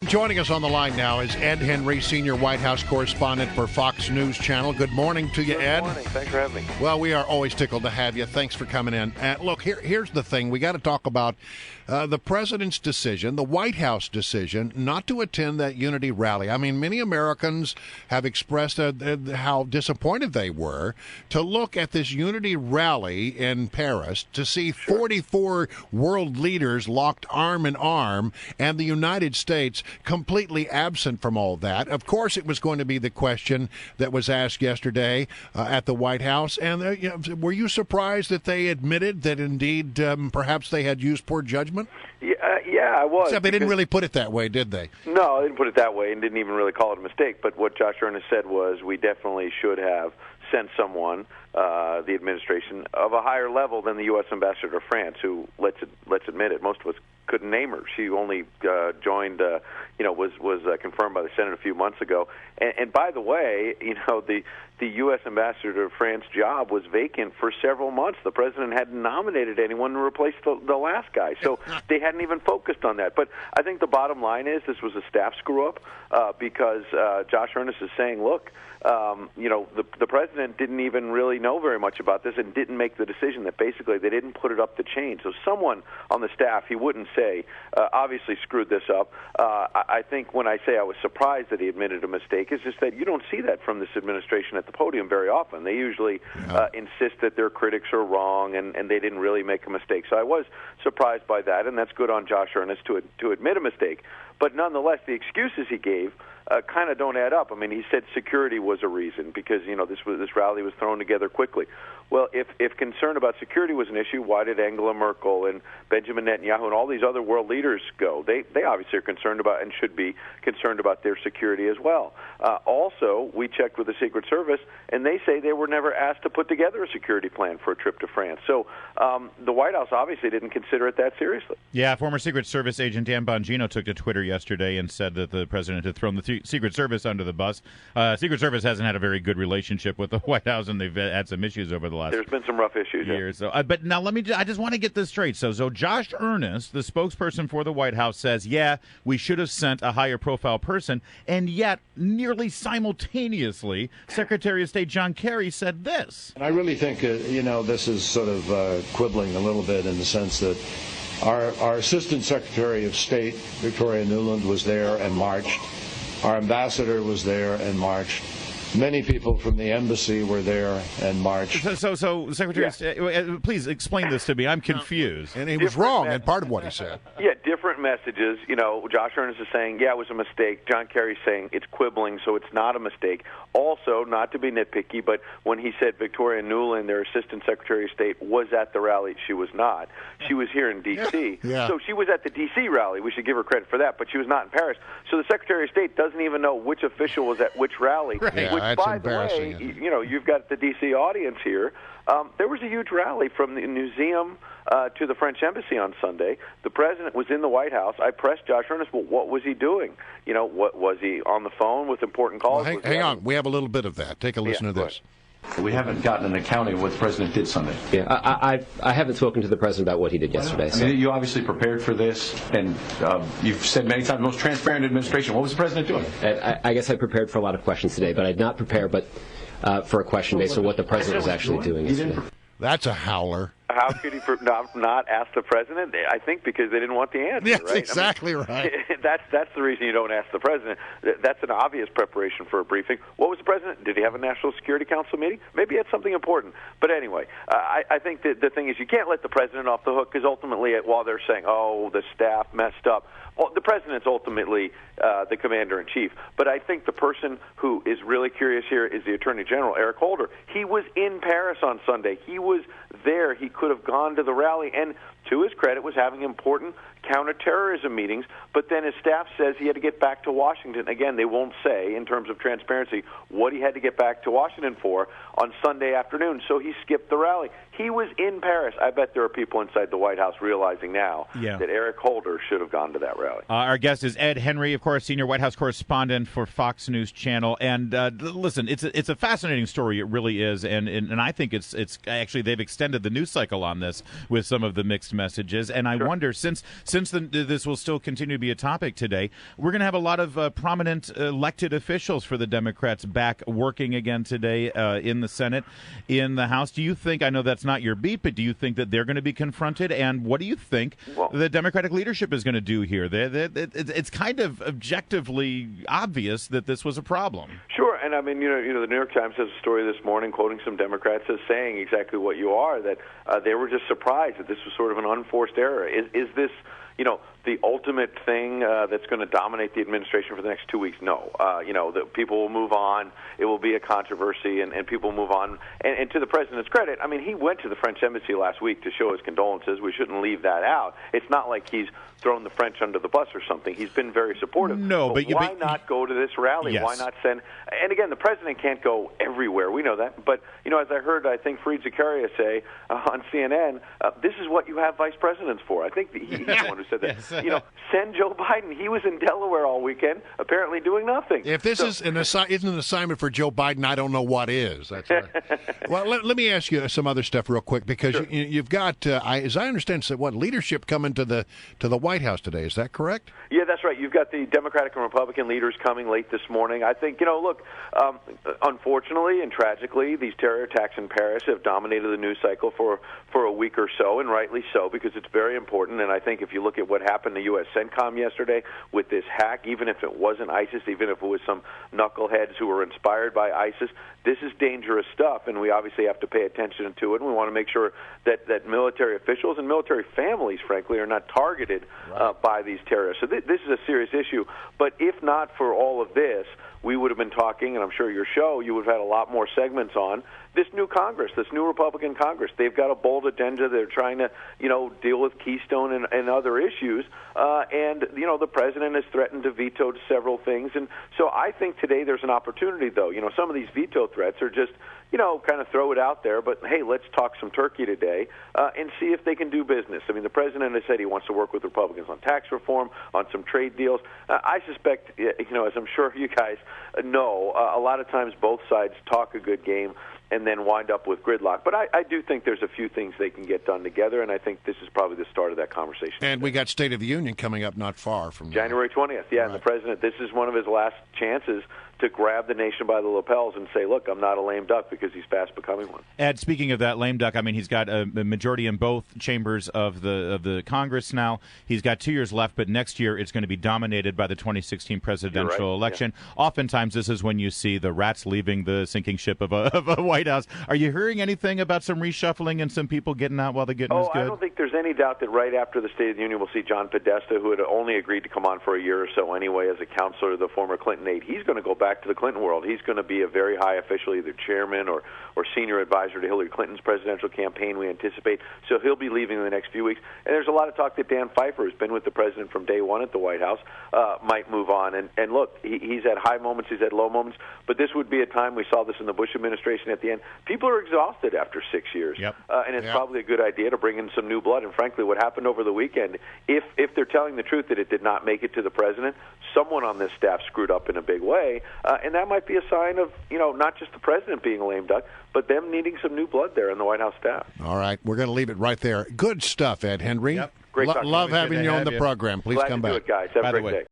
Joining us on the line now is Ed Henry, senior White House correspondent for Fox News Channel. Good morning to you, Ed. Good morning. Thanks for having me. Well, we are always tickled to have you. Thanks for coming in. Look, here's the thing. We got to talk about the president's decision, the White House decision, not to attend that unity rally. I mean, many Americans have expressed how disappointed they were to look at this unity rally in Paris to see 44 world leaders locked arm in arm and the United States completely absent from all that. Of course, it was going to be the question that was asked yesterday at the White House. And were you surprised that they admitted that indeed perhaps they had used poor judgment? Yeah, I was. Except they didn't really put it that way, did they? No, they didn't put it that way and didn't even really call it a mistake. But what Josh Earnest said was we definitely should have sent someone, the administration, of a higher level than the U.S. ambassador to France, who, let's admit it, most of us couldn't name her. She only joined, was confirmed by the Senate a few months ago. And by the way, the U.S. ambassador to France job was vacant for several months. The president hadn't nominated anyone to replace the last guy, so they hadn't even focused on that. But I think the bottom line is this was a staff screw-up because Josh Earnest is saying, look, the president didn't even really know very much about this and didn't make the decision that basically they didn't put it up the chain. So someone on the staff, he wouldn't say, obviously screwed this up. I think when I say I was surprised that he admitted a mistake, it's just that you don't see that from this administration at the podium very often. They usually insist that their critics are wrong and they didn't really make a mistake. So I was surprised by that, and that's good on Josh Earnest to admit a mistake. But nonetheless, the excuses he gave kind of don't add up. I mean, he said security was a reason because this rally was thrown together quickly. Well, if concern about security was an issue, why did Angela Merkel and Benjamin Netanyahu and all these other world leaders go? They obviously are concerned about and should be concerned about their security as well. Also, we checked with the Secret Service, and they say they were never asked to put together a security plan for a trip to France. So the White House obviously didn't consider it that seriously. Yeah, former Secret Service agent Dan Bongino took to Twitter yesterday and said that the president had thrown the Secret Service under the bus. Secret Service hasn't had a very good relationship with the White House, and they've had some issues over the last There's been some rough issues years. So, but now I just want to get this straight. So Josh Earnest, the spokesperson for the White House, says, yeah, we should have sent a higher profile person, and yet nearly simultaneously, Secretary of State John Kerry said this. And I really think, this is sort of quibbling a little bit in the sense that our Assistant Secretary of State, Victoria Nuland, was there and marched. Our ambassador was there and marched. Many people from the embassy were there and marched. So Secretary of State, please explain this to me. I'm confused. And he was wrong in part of what he said. Yeah, different messages. Josh Earnest is saying, yeah, it was a mistake. John Kerry's saying it's quibbling, so it's not a mistake. Also, not to be nitpicky, but when he said Victoria Nuland, their Assistant Secretary of State, was at the rally, she was not. She was here in D.C. Yeah. So she was at the D.C. rally. We should give her credit for that, but she was not in Paris. So the Secretary of State doesn't even know which official was at which rally. Right. Which, that's by the way, you've got the D.C. audience here. There was a huge rally from the museum to the French embassy on Sunday. The president was in the White House. I pressed Josh Earnest, well, what was he doing? What was he on the phone with important calls? Well, hang on. We have a little bit of that. Take a listen to this. We haven't gotten an accounting of what the president did Sunday. Yeah, I haven't spoken to the president about what he did yesterday. I mean, you obviously prepared for this, and you've said many times, most transparent administration. What was the president doing? I guess I prepared for a lot of questions today, but I did not prepare for a question based on what the president was actually doing yesterday. That's a howler. How could he not ask the president? I think because they didn't want the answer. That's right? exactly right. That's the reason you don't ask the president. That's an obvious preparation for a briefing. What was the president? Did he have a National Security Council meeting? Maybe he had something important. But anyway, I think that the thing is you can't let the president off the hook because ultimately, while they're saying, oh, the staff messed up, well, the president's ultimately the commander-in-chief. But I think the person who is really curious here is the Attorney General, Eric Holder. He was in Paris on Sunday. He was there. He could have gone to the rally and, to his credit, was having important counterterrorism meetings, but then his staff says he had to get back to Washington. Again, they won't say, in terms of transparency, what he had to get back to Washington for on Sunday afternoon, so he skipped the rally. He was in Paris. I bet there are people inside the White House realizing now that Eric Holder should have gone to that rally. Our guest is Ed Henry, of course, senior White House correspondent for Fox News Channel. And listen, it's a fascinating story. It really is. And I think it's actually they've extended the news cycle on this with some of the mixed text messages. And I wonder, since this will still continue to be a topic today, we're going to have a lot of prominent elected officials for the Democrats back working again today in the Senate, in the House. Do you think, I know that's not your beat, but do you think that they're going to be confronted? And what do you think the Democratic leadership is going to do here? It's kind of objectively obvious that this was a problem. Sure, and I mean, the New York Times has a story this morning quoting some Democrats as saying exactly what you are, that they were just surprised that this was sort of an unforced error. Is this, the ultimate thing that's going to dominate the administration for the next 2 weeks? No. The people will move on. It will be a controversy, and people will move on. And to the president's credit, I mean, he went to the French embassy last week to show his condolences. We shouldn't leave that out. It's not like he's thrown the French under the bus or something. He's been very supportive. No, but why not go to this rally? Yes. Why not send? And again, the president can't go everywhere. We know that. But as I heard, I think Fareed Zakaria say on CNN, this is what you have vice presidents for. I think he's the one who said that. Yes. Send Joe Biden. He was in Delaware all weekend, apparently doing nothing. If this isn't an assignment for Joe Biden, I don't know what is. That's right. Well, let me ask you some other stuff real quick, because you've got, as I understand, leadership coming to the White House today. Is that correct? Yeah, that's right. You've got the Democratic and Republican leaders coming late this morning. I think, look, unfortunately and tragically, these terror attacks in Paris have dominated the news cycle for a week or so, and rightly so, because it's very important. And I think if you look at what happened to U.S. CENTCOM yesterday with this hack, even if it wasn't ISIS, even if it was some knuckleheads who were inspired by ISIS, this is dangerous stuff, and we obviously have to pay attention to it. And we want to make sure that military officials and military families, frankly, are not targeted by these terrorists. So this is a serious issue. But if not for all of this, we would have been talking, and I'm sure your show, you would have had a lot more segments on this new Congress, this new Republican Congress. They've got a bold agenda. They're trying to, deal with Keystone and other issues. And the president has threatened to veto several things. And so I think today there's an opportunity, though. Some of these veto threats are just, kind of throw it out there. But, hey, let's talk some turkey today and see if they can do business. I mean, the president has said he wants to work with Republicans on tax reform, on some trade deals. I suspect, as I'm sure you guys know, a lot of times both sides talk a good game and then wind up with gridlock. But I do think there's a few things they can get done together, and I think this is probably the start of that conversation. And we got State of the Union coming up not far from January 20th, yeah, right. And the president, this is one of his last chances to grab the nation by the lapels and say, look, I'm not a lame duck, because he's fast becoming one. Ed, speaking of that lame duck, I mean, he's got a majority in both chambers of the Congress now. He's got 2 years left, but next year it's going to be dominated by the 2016 presidential election. Yeah. Oftentimes this is when you see the rats leaving the sinking ship of a White House. Are you hearing anything about some reshuffling and some people getting out while the getting is good? I don't think there's any doubt that right after the State of the Union we'll see John Podesta, who had only agreed to come on for a year or so anyway as a counselor to the former Clinton aide. He's going to go back to the Clinton world. He's going to be a very high official, either chairman or senior advisor to Hillary Clinton's presidential campaign, we anticipate. So he'll be leaving in the next few weeks. And there's a lot of talk that Dan Pfeiffer, who's been with the president from day one at the White House, might move on. And look, he's had high moments, he's had low moments, but this would be a time, we saw this in the Bush administration at the end, people are exhausted after 6 years. Yep. And it's probably a good idea to bring in some new blood. And frankly, what happened over the weekend, if they're telling the truth that it did not make it to the president, someone on this staff screwed up in a big way. And that might be a sign of, not just the president being a lame duck, but them needing some new blood there in the White House staff. All right. We're going to leave it right there. Good stuff, Ed Henry. Yep. Great love having you on the you. program. Please Glad come to back. do it, guys. Have By a great the way, day.